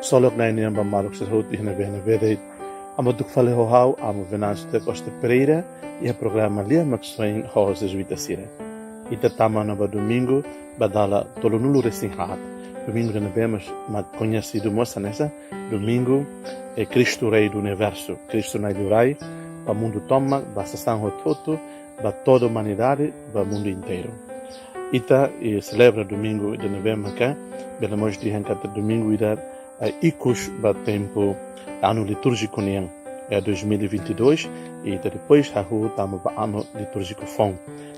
solok na ini amba marok se houti hina bena vede amo tuk fale ho hau amo Venâncio de Costa Pereira e a programa Lia Maxwell House Jesuíta Sira. Ita tama no domingo badala tolonulu resinhat. Domingo na bemos ma conhecido moça nessa domingo é Cristo Rei do Universo. Cristo na Rai para o mundo toma basta san hototo para toda a humanidade para o mundo inteiro. Ita e celebra domingo de novembro cá, pelo menos de cada domingo ida a icus para tempo ano litúrgico nian é 2022 e ita depois a rua tamo para ano litúrgico fom.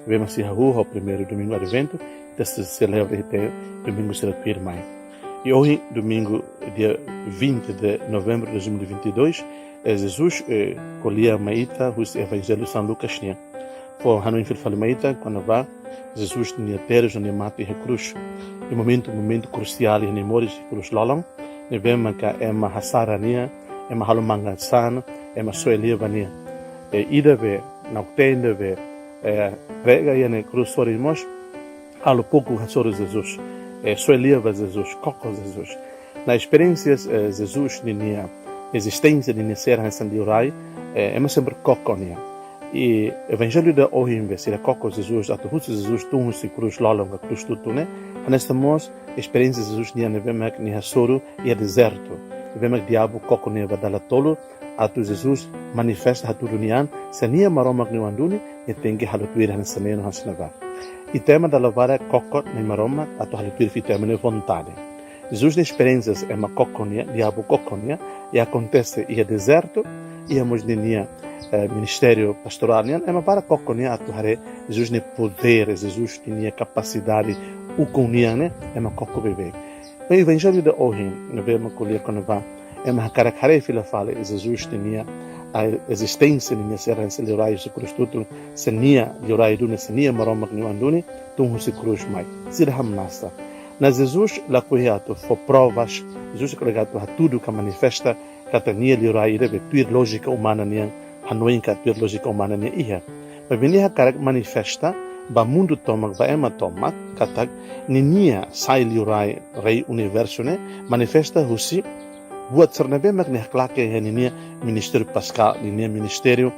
Vemos se a rua o primeiro domingo do evento, ita se celebra até domingo será mais. E hoje domingo dia 20 de novembro de 2022 é Jesus colhia maita os evangelhos São Lucas nian. Por Hanoi Filfal maita quando vai Jesus tinha teres onde mata e cruz. E momento crucial e memórias de cruz lalong. Ne vemos que é uma hasarania, é uma halumangasan, é uma soelevania. E ida ve, na utenda ve, prega e na cruz sorimos, alo pouco hasoro Jesus. Soeleva Jesus, coco Jesus. Na experiências Jesus tinha existência de ser hansan de orai, é sempre coco nia. E o evangelho da hoje em vez de coco Jesus, até o Jesus tum se cruz lalong a cruz tudo né, nesta mos experiência Jesus nia ne vemos que nia soro e deserto, vemos que diabo coco nia badala tolo, até Jesus manifesta a tudo nian, se nia maroma que anduni e tem que halutuir nessa neno hasnava. E tema da lavara coco nem maroma até halutuir fitema ne vontade. Jesus de experiências é uma coco nia, diabo coco nia e acontece e deserto e a mosdinia ministério pastoral é uma para coconia atuare Jesus ne poder Jesus tinha capacidade o conia né é uma coco bebê o evangelho de hoje no vemos colher quando vai é uma caracare fila fala Jesus tinha a existência de ser enceliorai se cruz tudo senia liorai do senia maroma que não andune tum se cruz mai sirham nasta na Jesus la coiato for provas Jesus colegado a tudo que manifesta catania liorai deve tuir lógica humana nian Hanoi ka tuir lógica humana ne ia. Mas venia karak manifesta ba mundo toma ba ema toma katak ninia sai liurai rei universo ne manifesta husi buat sernabe mak ne klake ninia ministério pascal ninia ministério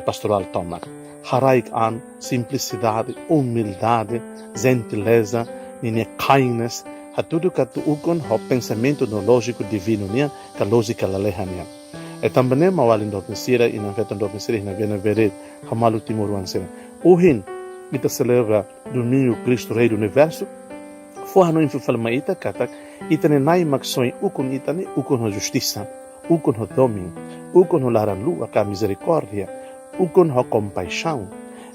pastoral toma. Haraik an simplicidade, humildade, gentileza, ninia kindness, hatudo katu ukon ho pensamento no lógico divino nia ka lógica la lehania. E também mawalin do pensira e na fetan do pensira e na vena vered hamalu timoruan sera. Ohin ita celebra domingo Cristo Rei do Universo. Fo hano infal maita katak ita ne nai maksoi ukun ita ne ukun ho justiça, ukun ho domin, ukun ho laran lua ka misericórdia, ukun ho compaixão.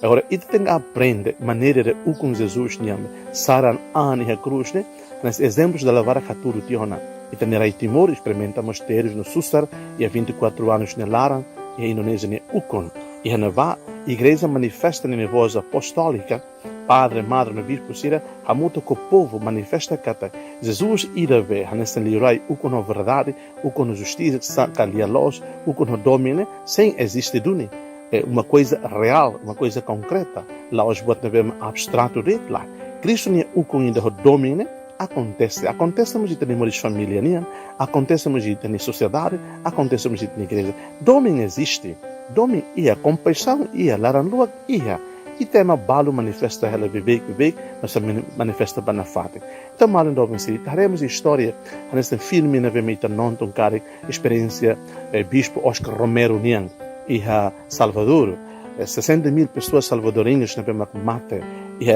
Agora ita tem aprende maneira de ukun Jesus niame saran ani a cruz ne nas exemplos da lavara haturu tiona. E também Timor experimenta mosteiros no Sussar e há 24 anos na Laran e a Indonésia ne Ukon. E a Navá, a igreja manifesta na voz apostólica, Padre, Madre, no Bispo Sira, a muito que o povo manifesta que Jesus irá ver, a nessa lirai, Ukon a verdade, Ukon a justiça, calia luz, Ukon a domine, sem existir dune. É uma coisa real, uma coisa concreta. Lá os botam abstrato de lá. Cristo ne Ukon ainda o domine, acontece mas temos família nian, acontece mas na sociedade, acontece mas na igreja. Domin existe, domin ia compaixão ia laranlua ia. E tema balo manifesta ela bebê, mas manifesta banafate. Então mal não vem se teremos história nesse filme na vemita não tão cara experiência bispo Oscar Romero nian e a Salvador 60.000 pessoas salvadorinhas na vema mate e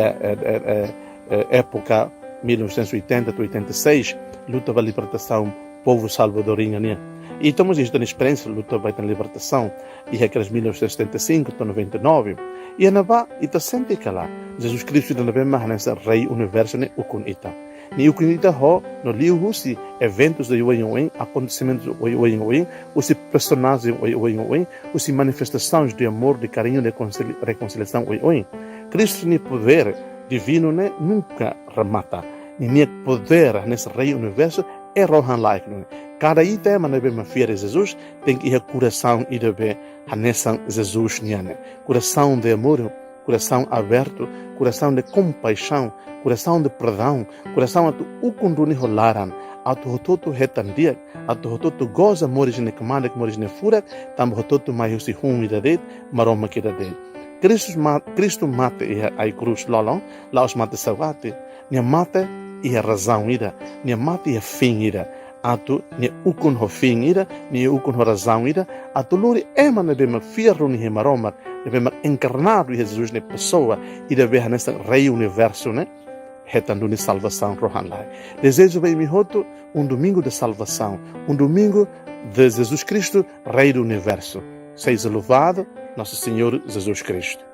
época 1980-86, luta pela libertação povo salvadorinho, né? E estamos isto na experiência, luta para a libertação, e aquelas 1975-99, e a Navá, e está sempre que lá, Jesus Cristo da Navá, mas rei universo, né? O Kunita. E o Kunita, no livro, os eventos do Iuin, acontecimentos do Iuin, os personagens do Iuin, os manifestações de amor, de carinho, de reconciliação do Iuin. Cristo tem poder divino né, nunca remata. Nem poder nesse rei universo é rohan like. Cada item na bem feira Jesus tem que ir a coração e deve nessa Jesus niane. Coração de amor, coração aberto, coração de compaixão, coração de perdão, coração a tu ukunduni holaran, atu hototo hetandiak, atu hototo goza morijine kamanek morijine furak, tam hototo majusi humida det, maroma kita det. Cristo mate ia ai cruz lolong, laos mate sawate, nia mate ia razão ira, nia mate ia fim ira, atu nia ukun ho fim ira, nia ukun ho razão ira, atu lori emana de mak fierro ni he maromak, de mak encarnado Jesus ne pessoa, ira beha nesta rei universo, né? Retando de salvação rohanlai. Desejo bem mihoto domingo de salvação, domingo de Jesus Cristo, Rei do Universo. Seja louvado nosso Senhor Jesus Cristo.